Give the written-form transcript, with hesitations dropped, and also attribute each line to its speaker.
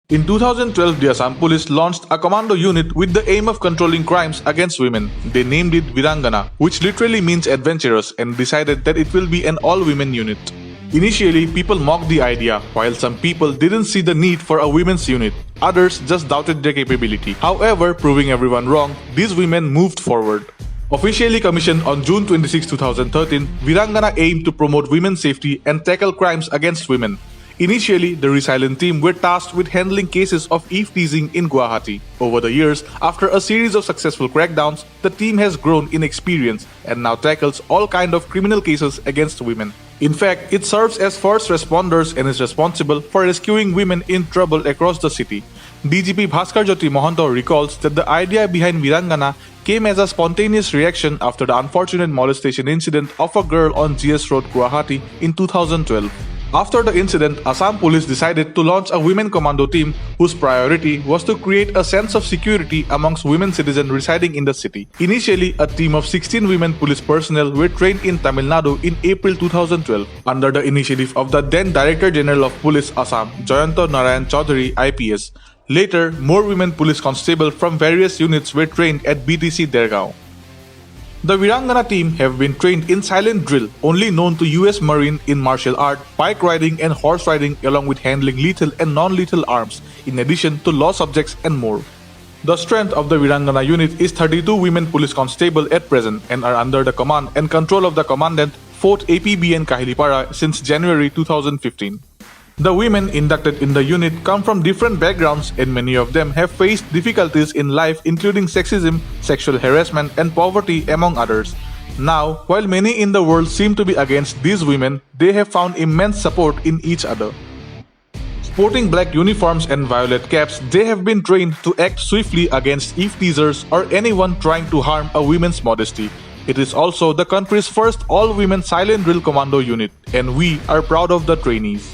Speaker 1: In 2012, the Assam Police launched a commando unit with the aim of controlling crimes against women. They named it Virangana, which literally means adventurous, and decided that it will be an all-women unit. Initially, people mocked the idea, while some people didn't see the need for a women's unit. Others just doubted their capability. However, proving everyone wrong, these women moved forward. Officially commissioned on June 26, 2013, Virangana aimed to promote women's safety and tackle crimes against women. Initially, the Resilient team were tasked with handling cases of eve-teasing in Guwahati. Over the years, after a series of successful crackdowns, the team has grown in experience and now tackles all kinds of criminal cases against women. In fact, it serves as first responders and is responsible for rescuing women in trouble across the city. DGP Bhaskar Jyoti Mohanto recalls that the idea behind Virangana came as a spontaneous reaction after the unfortunate molestation incident of a girl on GS Road, Guwahati in 2012. After the incident, Assam Police decided to launch a women commando team whose priority was to create a sense of security amongst women citizens residing in the city. Initially, a team of 16 women police personnel were trained in Tamil Nadu in April 2012 under the initiative of the then Director General of Police Assam, Jayanto Narayan Chaudhary IPS. Later, more women police constables from various units were trained at BTC Dergaon. The Virangana team have been trained in silent drill, only known to US Marine in martial art, bike riding and horse riding along with handling lethal and non-lethal arms, in addition to law subjects and more. The strength of the Virangana unit is 32 women police constables at present and are under the command and control of the Commandant, 4th APBN Kahilipara since January 2015. The women inducted in the unit come from different backgrounds and many of them have faced difficulties in life including sexism, sexual harassment and poverty among others. Now, while many in the world seem to be against these women, they have found immense support in each other. Sporting black uniforms and violet caps, they have been trained to act swiftly against eve-teasers or anyone trying to harm a woman's modesty. It is also the country's first all-women silent drill commando unit, and we are proud of the trainees.